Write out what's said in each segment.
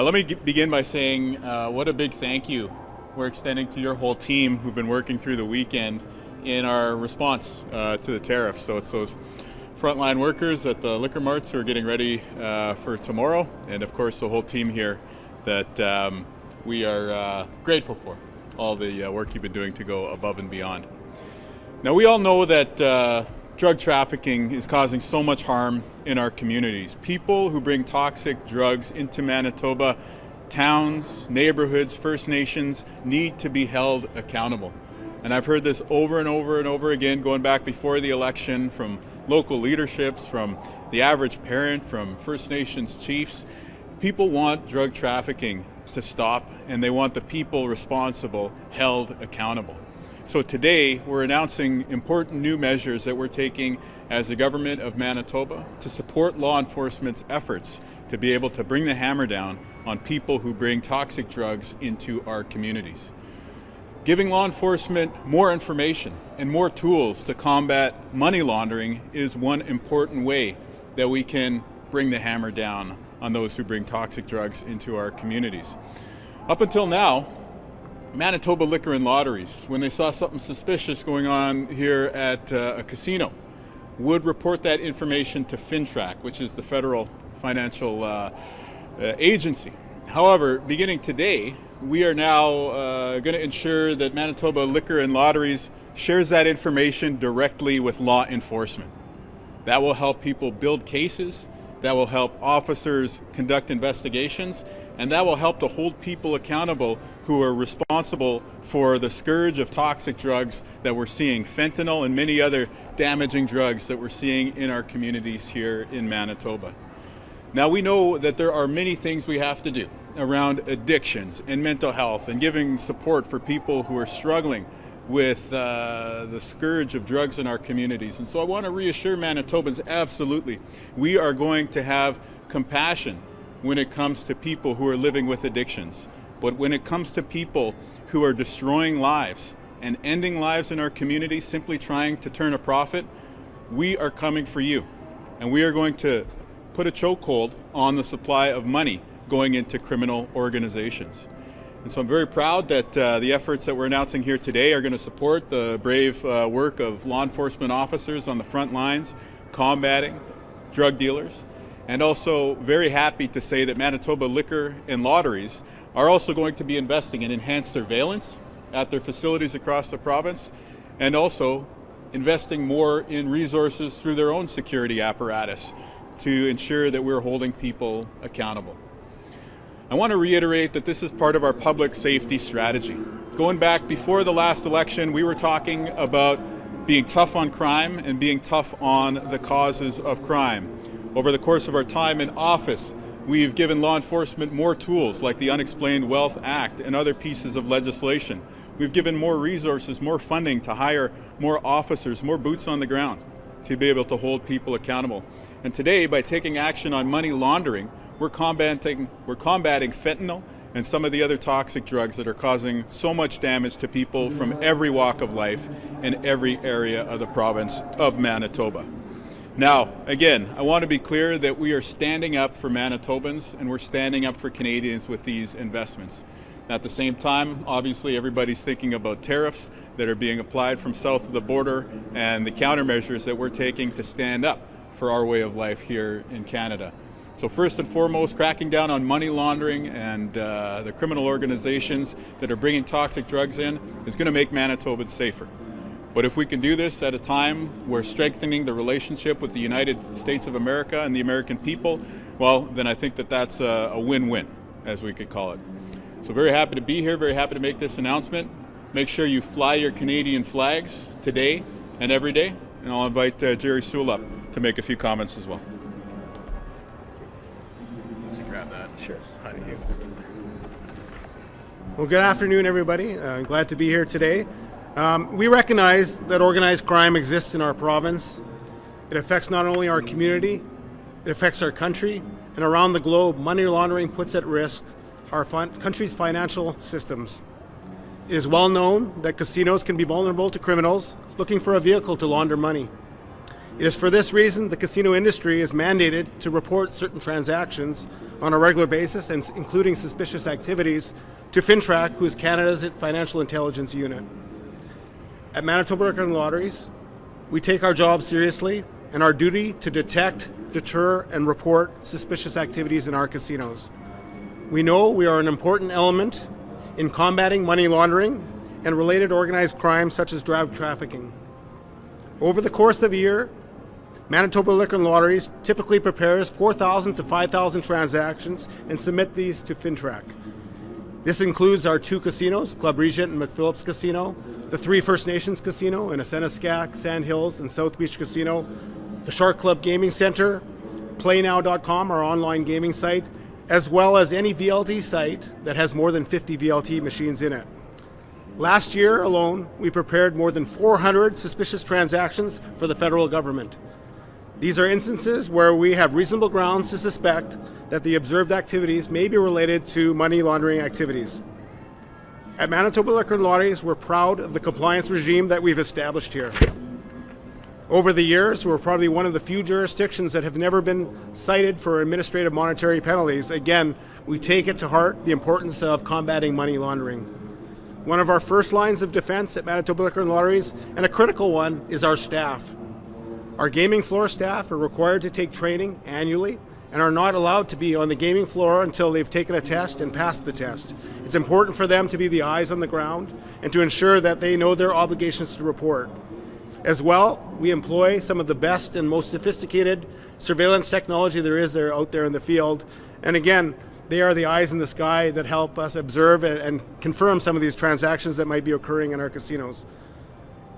Let me begin by saying what a big thank you we're extending to your whole team who've been working through the weekend in our response to the tariffs. So it's those frontline workers at the liquor marts who are getting ready for tomorrow, and of course the whole team here that we are grateful for all the work you've been doing to go above and beyond. Now, we all know that drug trafficking is causing so much harm in our communities. People who bring toxic drugs into Manitoba, towns, neighborhoods, First Nations need to be held accountable. And I've heard this over and over and over again, going back before the election, from local leaderships, from the average parent, from First Nations chiefs. People want drug trafficking to stop, and they want the people responsible held accountable. So today, we're announcing important new measures that we're taking as the government of Manitoba to support law enforcement's efforts to be able to bring the hammer down on people who bring toxic drugs into our communities. Giving law enforcement more information and more tools to combat money laundering is one important way that we can bring the hammer down on those who bring toxic drugs into our communities. Up until now, Manitoba Liquor and Lotteries, when they saw something suspicious going on here at a casino, would report that information to FinTrack, which is the federal financial agency. However, beginning today, we are now going to ensure that Manitoba Liquor and Lotteries shares that information directly with law enforcement. That will help people build cases, that will help officers conduct investigations, and that will help to hold people accountable who are responsible for the scourge of toxic drugs that we're seeing, fentanyl and many other damaging drugs that we're seeing in our communities here in Manitoba. Now, we know that there are many things we have to do around addictions and mental health and giving support for people who are struggling with the scourge of drugs in our communities. And so I want to reassure Manitobans, absolutely, we are going to have compassion when it comes to people who are living with addictions. But when it comes to people who are destroying lives and ending lives in our community, simply trying to turn a profit, we are coming for you. And we are going to put a chokehold on the supply of money going into criminal organizations. And so I'm very proud that the efforts that we're announcing here today are going to support the brave work of law enforcement officers on the front lines combating drug dealers. And also very happy to say that Manitoba Liquor and Lotteries are also going to be investing in enhanced surveillance at their facilities across the province, and also investing more in resources through their own security apparatus to ensure that we're holding people accountable. I want to reiterate that this is part of our public safety strategy. Going back before the last election, we were talking about being tough on crime and being tough on the causes of crime. Over the course of our time in office, we've given law enforcement more tools like the Unexplained Wealth Act and other pieces of legislation. We've given more resources, more funding to hire more officers, more boots on the ground to be able to hold people accountable. And today, by taking action on money laundering, we're combating fentanyl and some of the other toxic drugs that are causing so much damage to people from every walk of life in every area of the province of Manitoba. Now, again, I want to be clear that we are standing up for Manitobans and we're standing up for Canadians with these investments. At the same time, obviously, everybody's thinking about tariffs that are being applied from south of the border and the countermeasures that we're taking to stand up for our way of life here in Canada. So first and foremost, cracking down on money laundering and the criminal organizations that are bringing toxic drugs in is going to make Manitobans safer. But if we can do this at a time where strengthening the relationship with the United States of America and the American people, well, then I think that that's a win-win, as we could call it. So very happy to be here, very happy to make this announcement. Make sure you fly your Canadian flags today and every day, and I'll invite Gerry Sul up to make a few comments as well. Would you grab that? Sure. Hi to you. Well, good afternoon, everybody. I'm glad to be here today. We recognize that organized crime exists in our province. It affects not only our community, it affects our country, and around the globe, money laundering puts at risk our country's financial systems. It is well known that casinos can be vulnerable to criminals looking for a vehicle to launder money. It is for this reason the casino industry is mandated to report certain transactions on a regular basis, and including suspicious activities, to FINTRAC, who is Canada's financial intelligence unit. At Manitoba Liquor and Lotteries, we take our job seriously and our duty to detect, deter, and report suspicious activities in our casinos. We know we are an important element in combating money laundering and related organized crimes such as drug trafficking. Over the course of a year, Manitoba Liquor and Lotteries typically prepares 4,000 to 5,000 transactions and submit these to FINTRAC. This includes our 2 casinos, Club Regent and McPhillips Casino, the 3 First Nations Casino in Asenaskak, Sand Hills, and South Beach Casino, the Shark Club Gaming Center, PlayNow.com, our online gaming site, as well as any VLT site that has more than 50 VLT machines in it. Last year alone, we prepared more than 400 suspicious transactions for the federal government. These are instances where we have reasonable grounds to suspect that the observed activities may be related to money laundering activities. At Manitoba Liquor and Lotteries, we're proud of the compliance regime that we've established here. Over the years, we're probably one of the few jurisdictions that have never been cited for administrative monetary penalties. Again, we take it to heart, the importance of combating money laundering. One of our first lines of defense at Manitoba Liquor and Lotteries, and a critical one, is our staff. Our gaming floor staff are required to take training annually and are not allowed to be on the gaming floor until they've taken a test and passed the test. It's important for them to be the eyes on the ground and to ensure that they know their obligations to report. As well, we employ some of the best and most sophisticated surveillance technology there is out there in the field. And again, they are the eyes in the sky that help us observe and confirm some of these transactions that might be occurring in our casinos.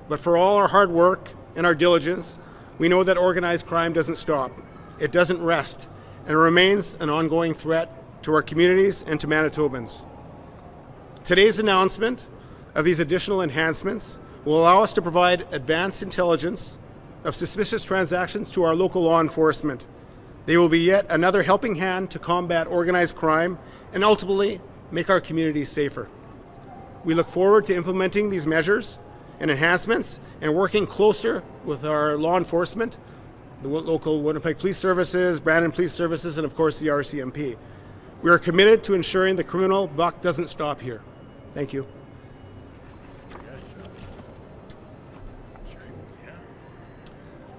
But for all our hard work and our diligence, we know that organized crime doesn't stop. It doesn't rest, and it remains an ongoing threat to our communities and to Manitobans. Today's announcement of these additional enhancements will allow us to provide advanced intelligence of suspicious transactions to our local law enforcement. They will be yet another helping hand to combat organized crime and ultimately make our communities safer. We look forward to implementing these measures and enhancements and working closer with our law enforcement, the local Winnipeg Police Services, Brandon Police Services, and of course the RCMP. We are committed to ensuring the criminal buck doesn't stop here. Thank you.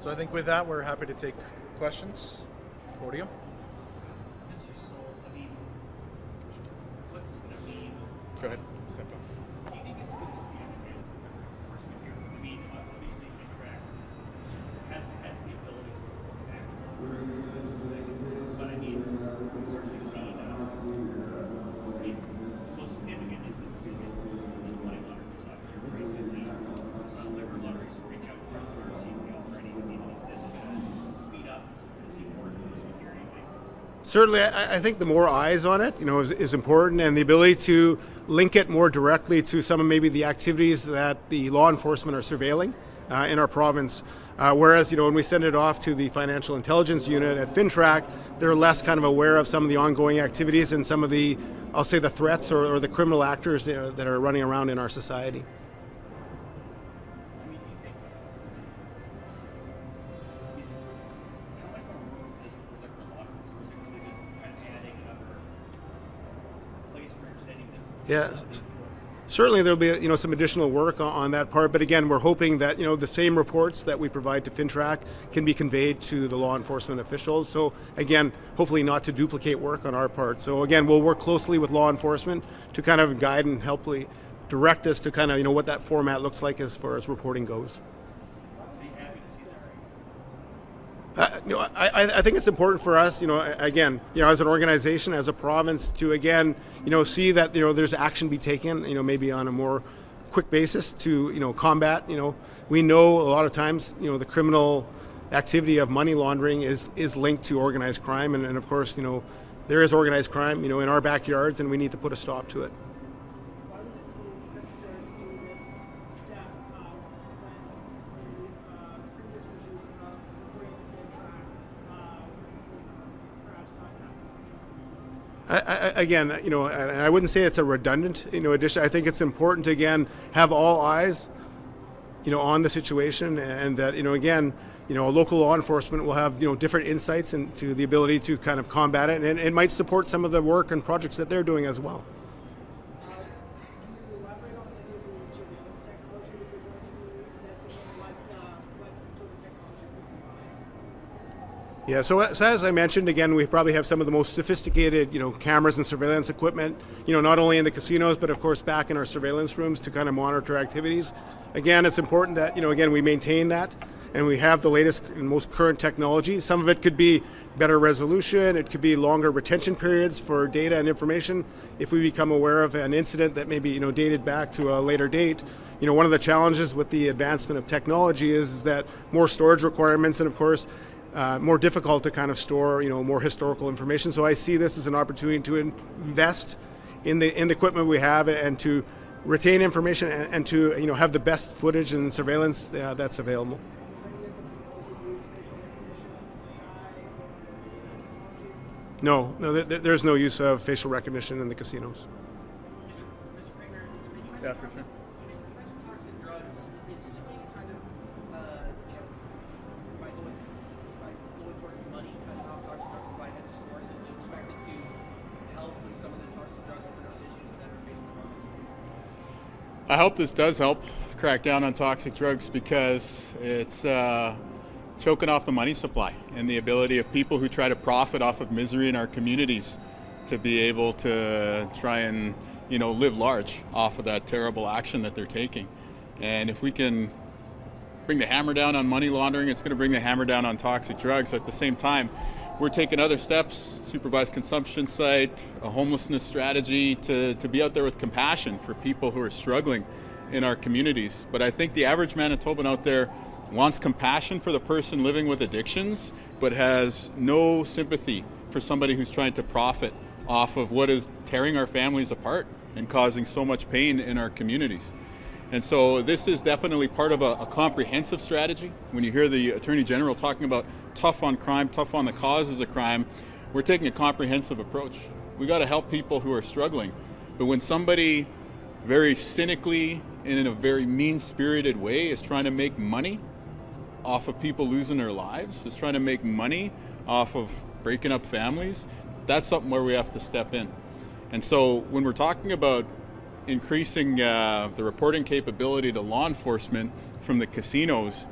So I think with that, we're happy to take questions. Podium. Mr. Sul, I mean, what's this going to mean? Go ahead. Step up. Do you think it's going to be an advancement of enforcement here? I mean, obviously, FINTRAC has the ability to report back, but I mean, we've certainly seen most significant incidents in the money laundering side here recently. Some liquor lotteries reach out to our RCMP already. I mean, is this going to speed up this work? Certainly, I think the more eyes on it, is important, and the ability to link it more directly to some of maybe the activities that the law enforcement are surveilling in our province. Whereas, when we send it off to the financial intelligence unit at FINTRAC, they're less kind of aware of some of the ongoing activities and some of the, I'll say, the threats or the criminal actors that are running around in our society. Yeah, certainly there'll be some additional work on that part, but again, we're hoping that the same reports that we provide to FINTRAC can be conveyed to the law enforcement officials. So again, hopefully not to duplicate work on our part. So again, we'll work closely with law enforcement to kind of guide and helpfully direct us to kind of what that format looks like as far as reporting goes. I think it's important for us, again, as an organization, as a province, to again, see that there's action be taken, maybe on a more quick basis to combat. We know a lot of times, the criminal activity of money laundering is linked to organized crime, and of course, there is organized crime, in our backyards, and we need to put a stop to it. Why was it necessary to do this step when the previous regime putting FINTRAC perhaps not happening? Again, and I wouldn't say it's a redundant, addition. I think it's important to again have all eyes, on the situation, and that again, local law enforcement will have different insights into the ability to kind of combat it, and it might support some of the work and projects that they're doing as well. Can you elaborate on any of the surveillance technology that you're going to be investing in? What sort of technology will you buy? Yeah, so as I mentioned, again, we probably have some of the most sophisticated, cameras and surveillance equipment, not only in the casinos, but of course back in our surveillance rooms to kind of monitor activities. Again, it's important that, again, we maintain that, and we have the latest and most current technology. Some of it could be better resolution, it could be longer retention periods for data and information. If we become aware of an incident that may be, dated back to a later date, one of the challenges with the advancement of technology is that more storage requirements, and of course, more difficult to kind of store, more historical information. So I see this as an opportunity to invest in the equipment we have and to retain information and to have the best footage and surveillance that's available. No, there's no use of facial recognition in the casinos. Yeah, for sure. Toxic drugs, is this a way to kind of, by going towards money, kind of how toxic drugs are provided to source, and do you expect it to help with some of the toxic drug overdose issues that are facing the province? I hope this does help crack down on toxic drugs, because it's choking off the money supply and the ability of people who try to profit off of misery in our communities to be able to try and live large off of that terrible action that they're taking. And if we can bring the hammer down on money laundering, it's going to bring the hammer down on toxic drugs. At the same time, we're taking other steps, supervised consumption site, a homelessness strategy, to be out there with compassion for people who are struggling in our communities. But I think the average Manitoban out there wants compassion for the person living with addictions, but has no sympathy for somebody who's trying to profit off of what is tearing our families apart and causing so much pain in our communities. And so this is definitely part of a comprehensive strategy. When you hear the Attorney General talking about tough on crime, tough on the causes of crime, we're taking a comprehensive approach. We got to help people who are struggling. But when somebody very cynically and in a very mean-spirited way is trying to make money off of people losing their lives, is trying to make money off of breaking up families, that's something where we have to step in. And so when we're talking about increasing the reporting capability to law enforcement from the casinos,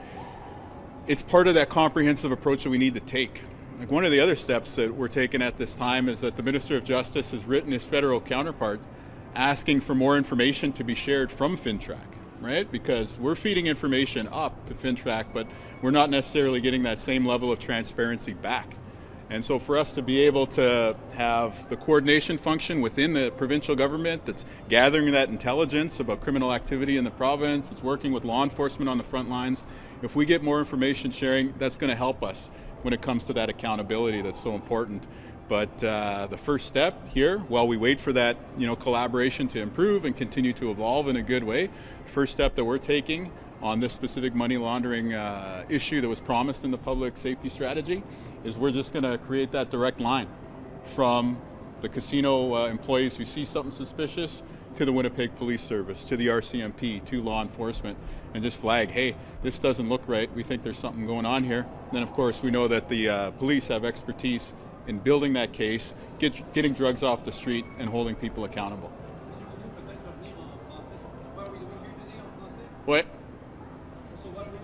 it's part of that comprehensive approach that we need to take. Like, one of the other steps that we're taking at this time is that the Minister of Justice has written his federal counterparts asking for more information to be shared from FinTrack, right? Because we're feeding information up to FinTrack, but we're not necessarily getting that same level of transparency back. And so for us to be able to have the coordination function within the provincial government that's gathering that intelligence about criminal activity in the province, it's working with law enforcement on the front lines, if we get more information sharing, that's going to help us when it comes to that accountability that's so important. But the first step here, while we wait for that collaboration to improve and continue to evolve in a good way, first step that we're taking on this specific money laundering issue that was promised in the public safety strategy is we're just going to create that direct line from the casino employees who see something suspicious to the Winnipeg Police Service, to the RCMP, to law enforcement, and just flag, hey, this doesn't look right, we think there's something going on here. And then of course we know that the police have expertise in building that case, getting drugs off the street and holding people accountable. Ouais.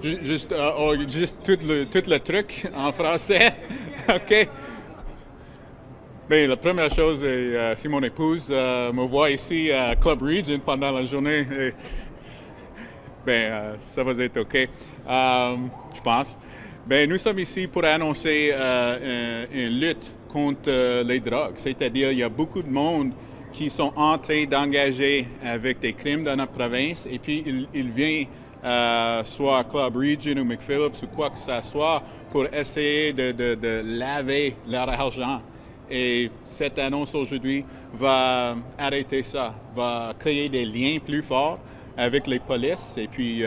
Juste tout le truc en français. OK. Bien, la première chose est, si mon épouse me voit ici à Club Region pendant la journée, ça va être OK, je pense. Bien, nous sommes ici pour annoncer une lutte contre les drogues. C'est-à-dire, il y a beaucoup de monde qui sont en train d'engager avec des crimes dans notre province, et puis il vient soit à Club Region ou McPhillips ou quoi que ce soit pour essayer de laver leur argent. Et cette annonce aujourd'hui va arrêter ça, va créer des liens plus forts avec les polices et puis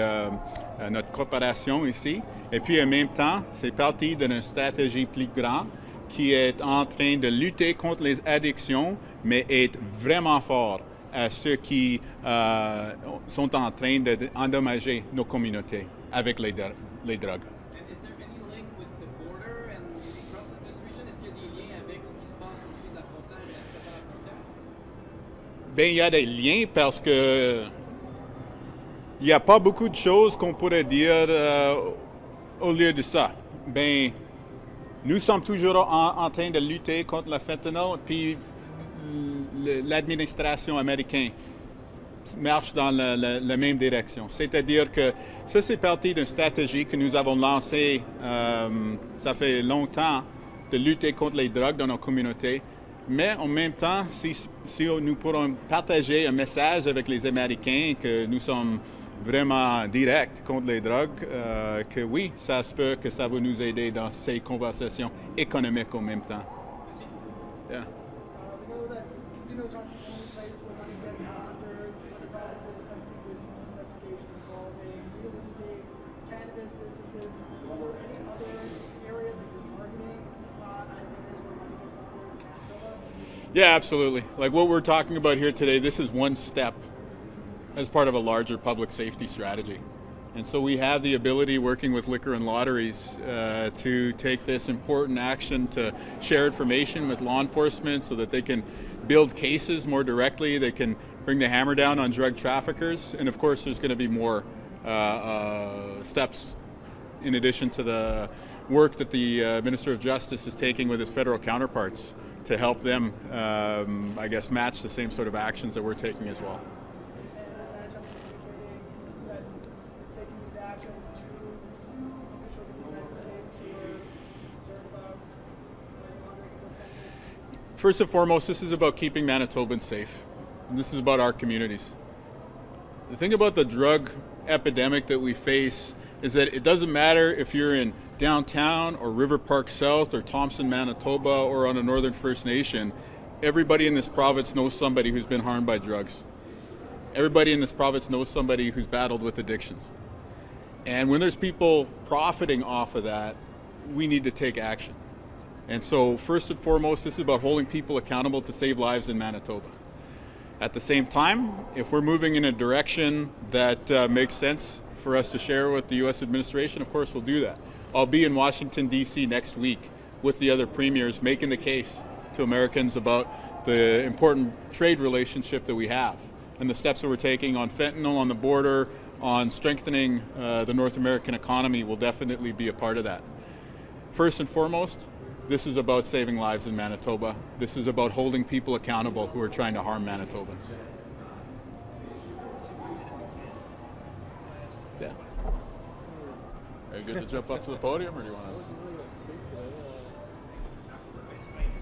notre corporation ici. Et puis en même temps, c'est parti d'une stratégie plus grande qui est en train de lutter contre les addictions, mais est vraiment fort à ceux qui sont en train d'endommager nos communautés avec les drogues. Is there any Ben, il y a des liens parce que il n'y a pas beaucoup de choses qu'on pourrait dire au lieu de ça. Ben, nous sommes toujours en train de lutter contre le fentanyl, puis l'administration américaine marche dans la même direction. C'est-à-dire que ça, c'est partie d'une stratégie que nous avons lancée, ça fait longtemps, de lutter contre les drogues dans nos communautés. Mais en même temps, si nous pourrons partager un message avec les Américains que nous sommes vraiment directs contre les drogues, que oui, ça se peut que ça va nous aider dans ces conversations économiques en même temps. Yeah. We know that casinos aren't the only place where money gets laundered. Other provinces have seen recent investigations involving real estate, cannabis businesses. Are there any other areas that you're targeting as areas where money gets laundered in Manitoba? Yeah, absolutely. Like what we're talking about here today, this is one step as part of a larger public safety strategy. And so we have the ability, working with Liquor and Lotteries, to take this important action to share information with law enforcement so that they can build cases more directly, they can bring the hammer down on drug traffickers, and of course there's going to be more steps in addition to the work that the Minister of Justice is taking with his federal counterparts to help them, I guess, match the same sort of actions that we're taking as well. First and foremost, this is about keeping Manitobans safe. And this is about our communities. The thing about the drug epidemic that we face is that it doesn't matter if you're in downtown or River Park South or Thompson, Manitoba, or on a Northern First Nation. Everybody in this province knows somebody who's been harmed by drugs. Everybody in this province knows somebody who's battled with addictions. And when there's people profiting off of that, we need to take action. And so first and foremost, this is about holding people accountable to save lives in Manitoba. At the same time, if we're moving in a direction that makes sense for us to share with the U.S. administration, of course we'll do that. I'll be in Washington, D.C. next week with the other premiers making the case to Americans about the important trade relationship that we have and the steps that we're taking on fentanyl on the border, on strengthening the North American economy will definitely be a part of that. First and foremost, this is about saving lives in Manitoba. This is about holding people accountable who are trying to harm Manitobans. Yeah. Are you good to jump up to the podium, or do you want to?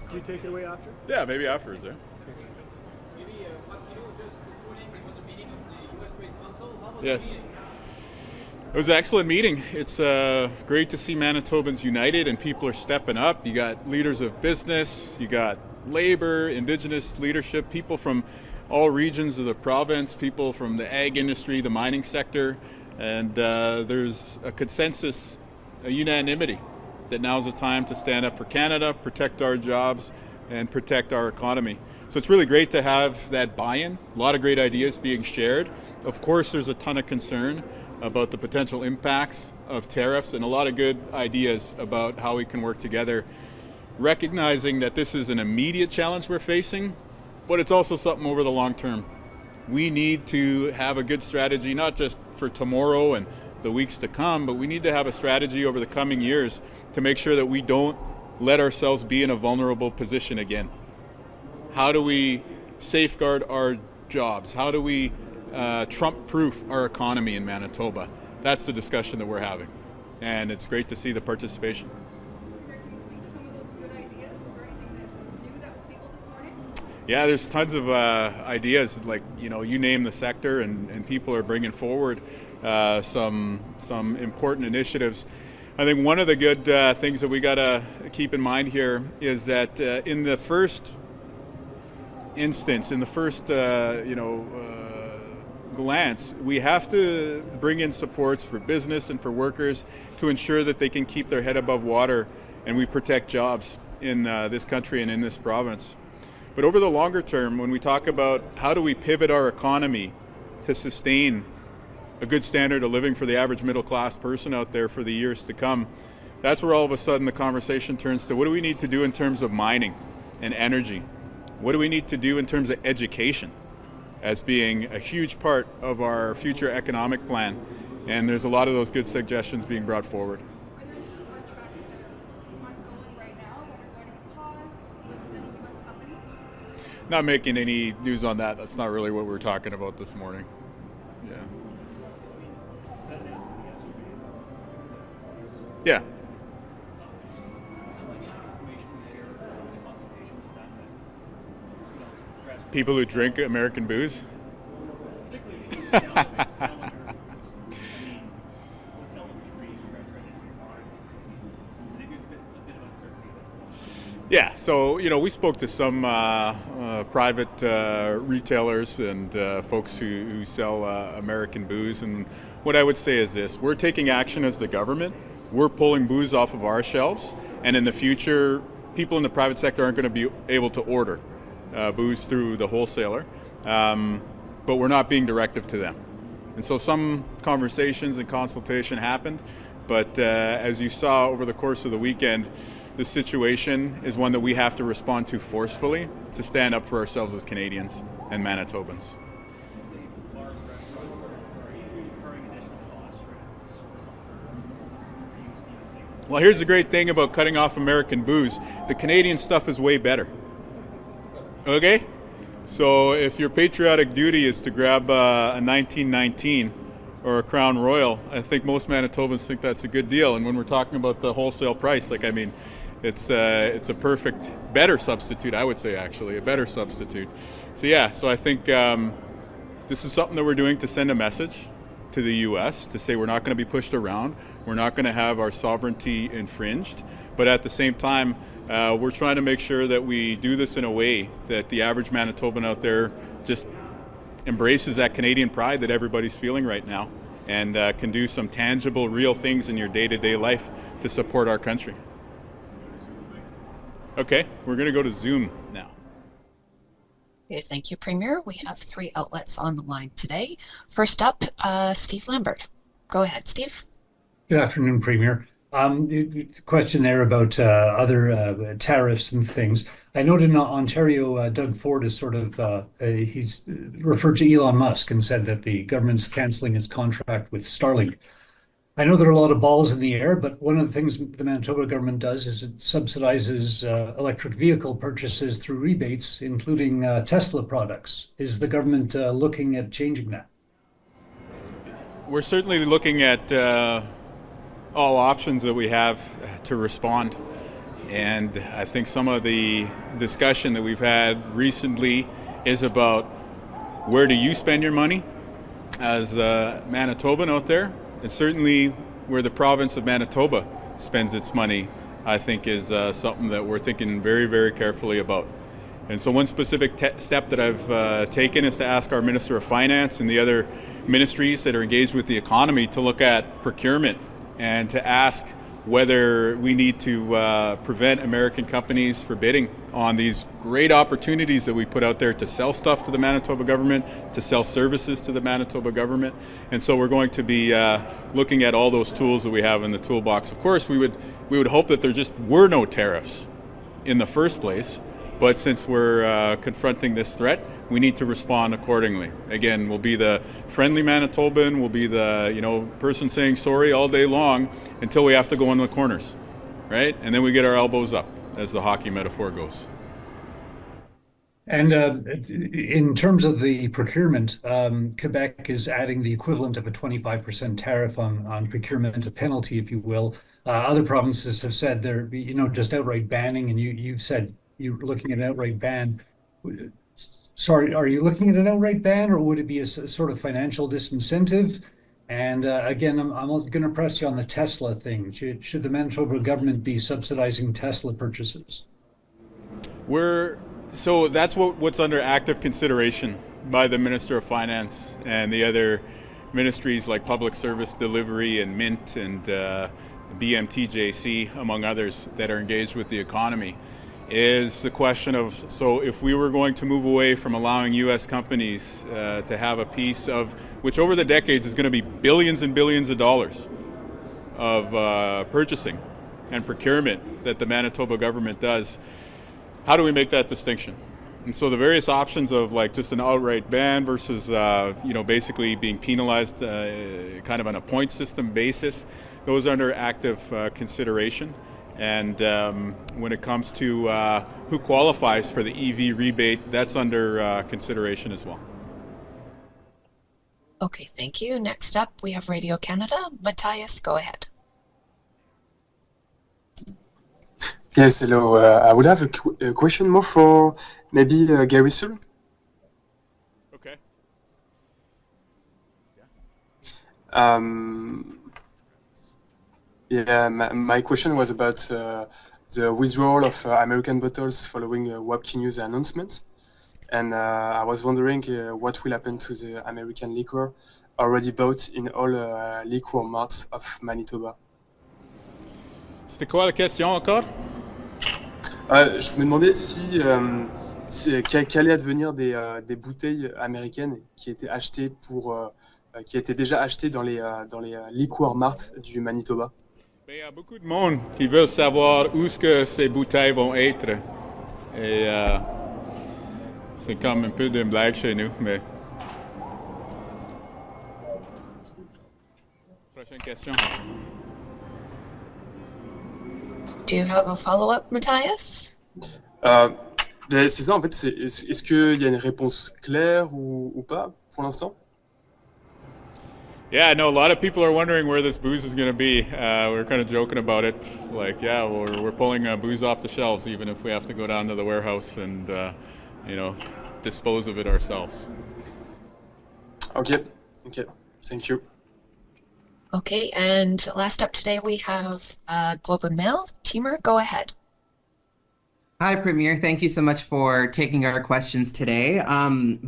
Can we take it away after? Yeah, maybe afterwards, eh? Maybe, just this morning there was a meeting of the U.S. Trade Council. How was Yes. the meeting? It was an excellent meeting. It's great to see Manitobans united and people are stepping up. You got leaders of business, you got labor, Indigenous leadership, people from all regions of the province, people from the ag industry, the mining sector, and there's a consensus, a unanimity that now's the time to stand up for Canada, protect our jobs, and protect our economy. So it's really great to have that buy-in, a lot of great ideas being shared. Of course, there's a ton of concern about the potential impacts of tariffs and a lot of good ideas about how we can work together, recognizing that this is an immediate challenge we're facing, but it's also something over the long term. We need to have a good strategy, not just for tomorrow and the weeks to come, but we need to have a strategy over the coming years to make sure that we don't let ourselves be in a vulnerable position again. How do we safeguard our jobs? How do we Trump-proof our economy in Manitoba? That's the discussion that we're having, and it's great to see the participation. Can you speak to some of those good ideas? Was there anything that was new that was tabled this morning? Yeah, there's tons of ideas. Like, you know, you name the sector, and people are bringing forward some important initiatives. I think one of the good things that we got to keep in mind here is that in the first instance, in the first glance, we have to bring in supports for business and for workers to ensure that they can keep their head above water and we protect jobs in this country and in this province. But over the longer term, when we talk about how do we pivot our economy to sustain a good standard of living for the average middle class person out there for the years to come, that's where all of a sudden the conversation turns to what do we need to do in terms of mining and energy? What do we need to do in terms of education? as being a huge part of our future economic plan. And there's a lot of those good suggestions being brought forward. Are there any contracts that are ongoing right now that are going to be paused with any U.S. companies? Not making any news on that. That's not really what we're talking about this morning. Yeah. That announcement yesterday. Yeah. How much information was shared, how much consultation was done with restaurants? People who drink American booze. Particularly the sell American booze. I mean, hotel industry, restaurant industry, bar industry. I think there's a bit of uncertainty there. Yeah, so we spoke to some private retailers and folks who sell American booze, and what I would say is this: we're taking action as the government. We're pulling booze off of our shelves, and in the future, people in the private sector aren't going to be able to order booze through the wholesaler, but we're not being directive to them. And so some conversations and consultation happened, but as you saw over the course of the weekend, the situation is one that we have to respond to forcefully to stand up for ourselves as Canadians and Manitobans. Say bars, restaurants, are you incurring additional costs trying to source alternatives? Are you experiencing? Well, here's the great thing about cutting off American booze. The Canadian stuff is way better. Okay? So if your patriotic duty is to grab a 1919 or a Crown Royal, I think most Manitobans think that's a good deal. And when we're talking about the wholesale price, it's a perfect, better substitute, I would say, actually, a better substitute. So yeah, so I think this is something that we're doing to send a message to the U.S. to say we're not going to be pushed around, we're not going to have our sovereignty infringed, but at the same time, we're trying to make sure that we do this in a way that the average Manitoban out there just embraces that Canadian pride that everybody's feeling right now, and can do some tangible, real things in your day-to-day life to support our country. Okay, we're going to go to Zoom now. Okay, thank you, Premier. We have 3 outlets on the line today. First up, Steve Lambert. Go ahead, Steve. Good afternoon, Premier. Question there about other tariffs and things. I noted in Ontario, Doug Ford is he's referred to Elon Musk and said that the government's canceling his contract with Starlink. I know there are a lot of balls in the air, but one of the things the Manitoba government does is it subsidizes electric vehicle purchases through rebates, including Tesla products. Is the government looking at changing that? We're certainly looking at all options that we have to respond. And I think some of the discussion that we've had recently is about where do you spend your money as a Manitoban out there? And certainly where the province of Manitoba spends its money, I think is something that we're thinking very, very carefully about. And so one specific step that I've taken is to ask our Minister of Finance and the other ministries that are engaged with the economy to look at procurement and to ask whether we need to prevent American companies from bidding on these great opportunities that we put out there to sell stuff to the Manitoba government, to sell services to the Manitoba government. And so we're going to be looking at all those tools that we have in the toolbox. Of course, we would hope that there just were no tariffs in the first place, but since we're confronting this threat, we need to respond accordingly. Again, we'll be the friendly Manitoban, we'll be the person saying sorry all day long until we have to go in the corners, right? And then we get our elbows up, as the hockey metaphor goes. And in terms of the procurement, Quebec is adding the equivalent of a 25% tariff on procurement, a penalty, if you will. Other provinces have said they're just outright banning, and you've said you're looking at an outright ban. Sorry, are you looking at an outright ban, or would it be a sort of financial disincentive? And again, I'm going to press you on the Tesla thing. Should the Manitoba government be subsidizing Tesla purchases? So that's what's under active consideration by the Minister of Finance and the other ministries like Public Service Delivery and Mint and BMTJC, among others, that are engaged with the economy, is the question of, so if we were going to move away from allowing U.S. companies to have a piece of, which over the decades is going to be billions and billions of dollars of purchasing and procurement that the Manitoba government does, how do we make that distinction? And so the various options of like just an outright ban versus, basically being penalized kind of on a point system basis, those are under active consideration. And when it comes to who qualifies for the EV rebate, that's under consideration as well. Okay, thank you. Next up, we have Radio Canada. Matthias, go ahead. Yes, hello. I would have a question more for maybe Gerry Sul. Okay. My question was about the withdrawal of American bottles following Wapke News announcement. And I was wondering what will happen to the American liquor already bought in all liquor marts of Manitoba. C'était quoi la question encore? Je me demandais qu'allait advenir des bouteilles américaines qui étaient achetées qui étaient déjà achetées dans les liquor marts du Manitoba. Il y a beaucoup de monde qui veulent savoir où est-ce que ces bouteilles vont être. Et c'est comme un peu d'une blague chez nous, mais... Prochaine question. Do you have a follow-up, Matthias? C'est ça, en fait, est-ce qu'il y a une réponse claire ou pas pour l'instant? Yeah, no, a lot of people are wondering where this booze is going to be. We're kind of joking about it. Like, yeah, we're pulling booze off the shelves, even if we have to go down to the warehouse and, dispose of it ourselves. Okay, thank you. Okay, and last up today we have Globe and Mail. Timur, go ahead. Hi, Premier. Thank you so much for taking our questions today.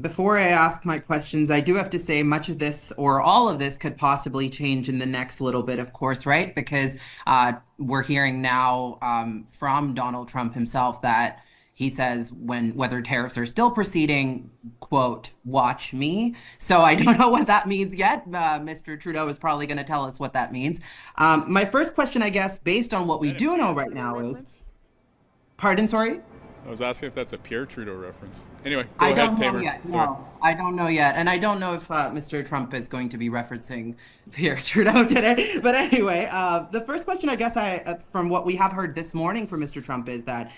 Before I ask my questions, I do have to say much of this or all of this could possibly change in the next little bit, of course, right? Because we're hearing now from Donald Trump himself that he says whether tariffs are still proceeding, quote, watch me. So I don't know what that means yet. Mr. Trudeau is probably going to tell us what that means. My first question, I guess, based on what we do know right now is... Pardon, sorry? I was asking if that's a Pierre Trudeau reference. Anyway, go ahead, Tamer. No, I don't know yet. And I don't know if Mr. Trump is going to be referencing Pierre Trudeau today. But anyway, the first question, I guess, from what we have heard this morning from Mr. Trump is that,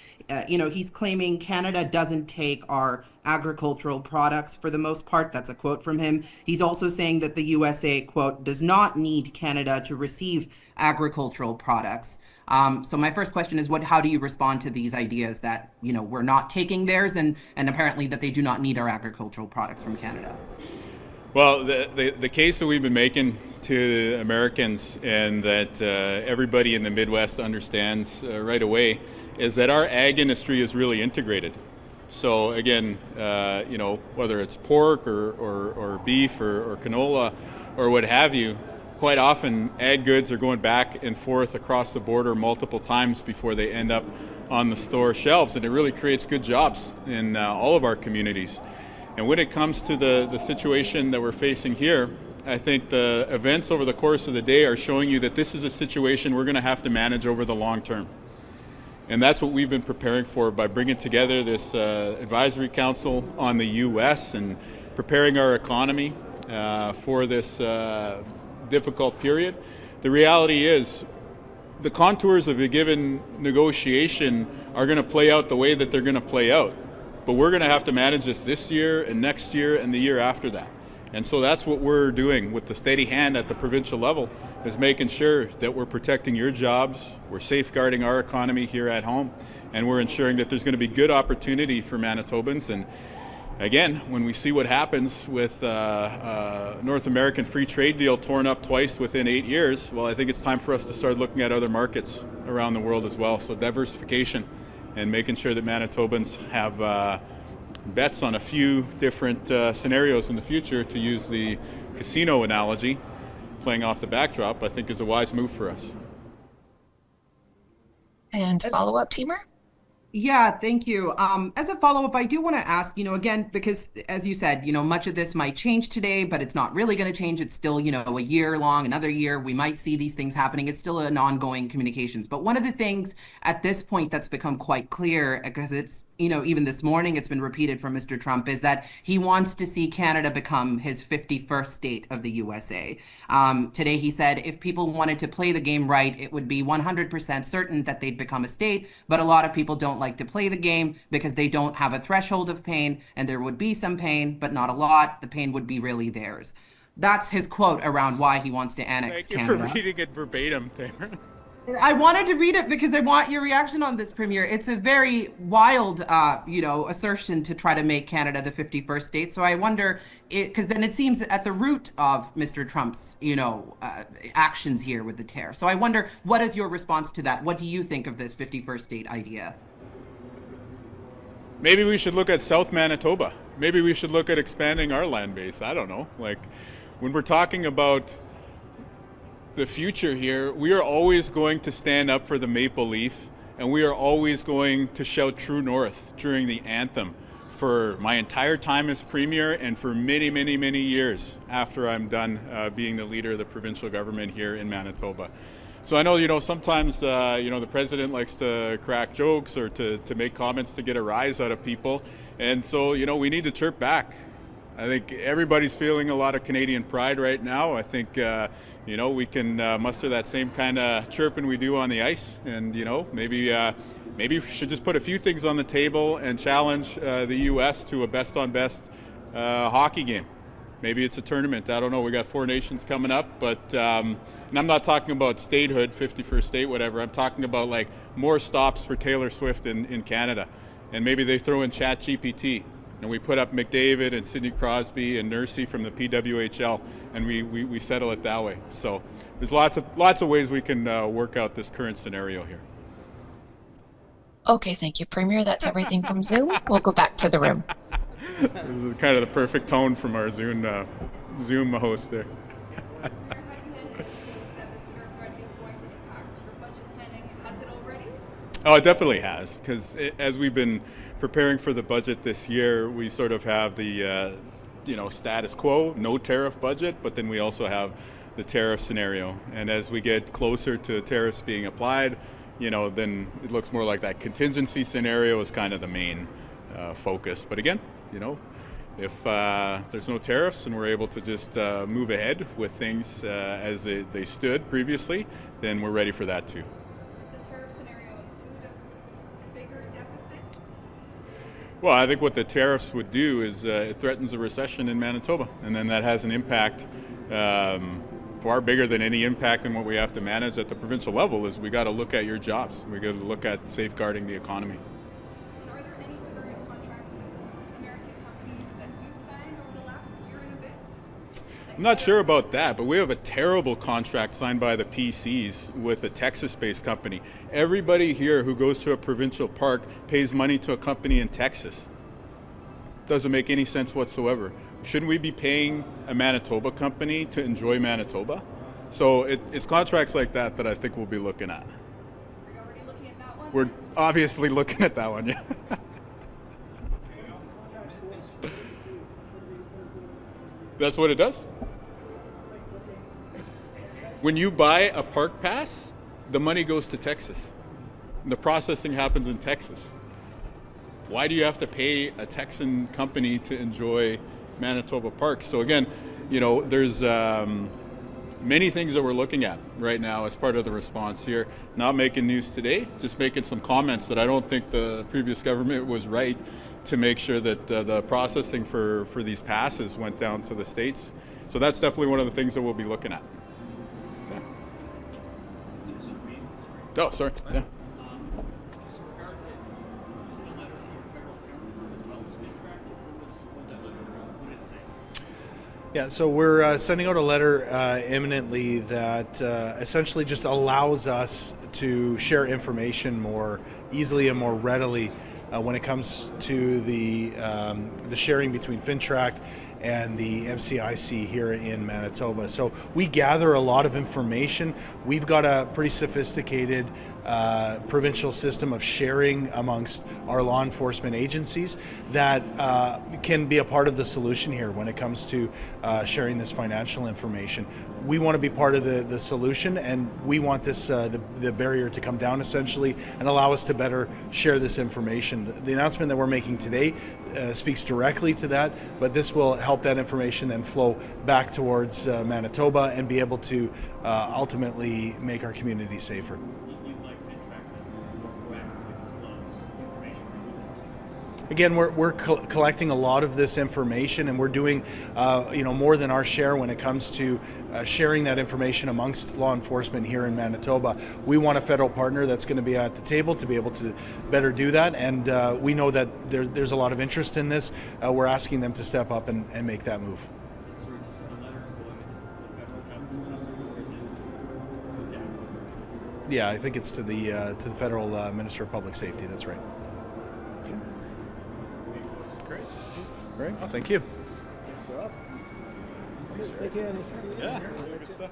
he's claiming Canada doesn't take our agricultural products for the most part. That's a quote from him. He's also saying that the USA, quote, does not need Canada to receive agricultural products. So my first question is, how do you respond to these ideas that, we're not taking theirs and apparently that they do not need our agricultural products from Canada? Well, the case that we've been making to Americans and that everybody in the Midwest understands right away is that our ag industry is really integrated. So again, whether it's pork or beef or canola or what have you, quite often ag goods are going back and forth across the border multiple times before they end up on the store shelves, and it really creates good jobs in all of our communities. And when it comes to the situation that we're facing here, I think the events over the course of the day are showing you that this is a situation we're going to have to manage over the long term. And that's what we've been preparing for by bringing together this advisory council on the U.S. and preparing our economy for this difficult period. The reality is the contours of a given negotiation are going to play out the way that they're going to play out. But we're going to have to manage this year and next year and the year after that. And so that's what we're doing with the steady hand at the provincial level, is making sure that we're protecting your jobs, we're safeguarding our economy here at home, and we're ensuring that there's going to be good opportunity for Manitobans. And again, when we see what happens with North American free trade deal torn up twice within 8 years, well, I think it's time for us to start looking at other markets around the world as well. So diversification and making sure that Manitobans have bets on a few different scenarios in the future, to use the casino analogy, playing off the backdrop, I think is a wise move for us. And follow-up, Timur? Yeah, thank you. As a follow-up, I do want to ask, again, because as you said, much of this might change today, but it's not really going to change. It's still, a year long, another year. We might see these things happening. It's still an ongoing communications. But one of the things at this point that's become quite clear, because it's even this morning, it's been repeated from Mr. Trump, is that he wants to see Canada become his 51st state of the USA. Today he said if people wanted to play the game right, it would be 100% certain that they'd become a state, but a lot of people don't like to play the game because they don't have a threshold of pain, and there would be some pain, but not a lot. The pain would be really theirs. That's his quote around why he wants to annex Canada. Thank you for reading it verbatim, Tamer. I wanted to read it because I want your reaction on this, Premier. It's a very wild, assertion to try to make Canada the 51st state. So I wonder, because then it seems at the root of Mr. Trump's, actions here with the tariff. So I wonder, what is your response to that? What do you think of this 51st state idea? Maybe we should look at South Manitoba. Maybe we should look at expanding our land base. I don't know. Like, when we're talking about the future here, we are always going to stand up for the maple leaf, and we are always going to shout True North during the anthem for my entire time as Premier and for many, many, many years after I'm done being the leader of the provincial government here in Manitoba. So I know, sometimes, the president likes to crack jokes or to make comments to get a rise out of people. And so, we need to chirp back. I think everybody's feeling a lot of Canadian pride right now. I think, we can muster that same kind of chirping we do on the ice. And, maybe we should just put a few things on the table and challenge the U.S. to a best-on-best hockey game. Maybe it's a tournament. I don't know. We got 4 nations coming up, but and I'm not talking about statehood, 51st state, whatever. I'm talking about like more stops for Taylor Swift in Canada, and maybe they throw in ChatGPT, and we put up McDavid and Sidney Crosby and Nursey from the PWHL, and we settle it that way. So there's lots of ways we can work out this current scenario here. Okay, thank you, Premier. That's everything from Zoom. We'll go back to the room. This is kind of the perfect tone from our Zoom host there. How do you anticipate that this tariff threat is going to impact your budget planning? Has it already? Oh, it definitely has, because as we've been preparing for the budget this year, we sort of have the status quo, no tariff budget, but then we also have the tariff scenario. And as we get closer to tariffs being applied, then it looks more like that contingency scenario is kind of the main focus. But again, if there's no tariffs and we're able to just move ahead with things as they stood previously, then we're ready for that too. Does the tariff scenario include a bigger deficit? Well, I think what the tariffs would do is it threatens a recession in Manitoba, and then that has an impact far bigger than any impact in what we have to manage at the provincial level. Is we got to look at your jobs. We got to look at safeguarding the economy. And are there any current contracts with American companies that you've signed over the last year and a bit? I'm not sure about that, but we have a terrible contract signed by the PCs with a Texas-based company. Everybody here who goes to a provincial park pays money to a company in Texas. Doesn't make any sense whatsoever. Shouldn't we be paying a Manitoba company to enjoy Manitoba? So it's contracts like that I think we'll be looking at. Are you already looking at that one? We're obviously looking at that one, yeah. That's what it does. When you buy a park pass, the money goes to Texas. The processing happens in Texas. Why do you have to pay a Texan company to enjoy Manitoba parks? So again, there's many things that we're looking at right now as part of the response here. Not making news today, just making some comments that I don't think the previous government was right to make sure that the processing for these passes went down to the states. So that's definitely one of the things that we'll be looking at. Yeah. Oh, sorry. Yeah. Yeah, so we're sending out a letter imminently that essentially just allows us to share information more easily and more readily when it comes to the sharing between FinTrack and the MCIC here in Manitoba. So we gather a lot of information. We've got a pretty sophisticated provincial system of sharing amongst our law enforcement agencies that can be a part of the solution here when it comes to sharing this financial information. We want to be part of the solution, and we want this the barrier to come down essentially and allow us to better share this information. The announcement that we're making today speaks directly to that, but this will help that information then flow back towards Manitoba and be able to ultimately make our community safer. Again, we're collecting a lot of this information, and we're doing more than our share when it comes to sharing that information amongst law enforcement here in Manitoba. We want a federal partner that's going to be at the table to be able to better do that, and we know that there's a lot of interest in this. We're asking them to step up and make that move. Yeah, I think it's to the federal Minister of Public Safety. That's right. Great. Thank you. Thank you. Yeah, good stuff.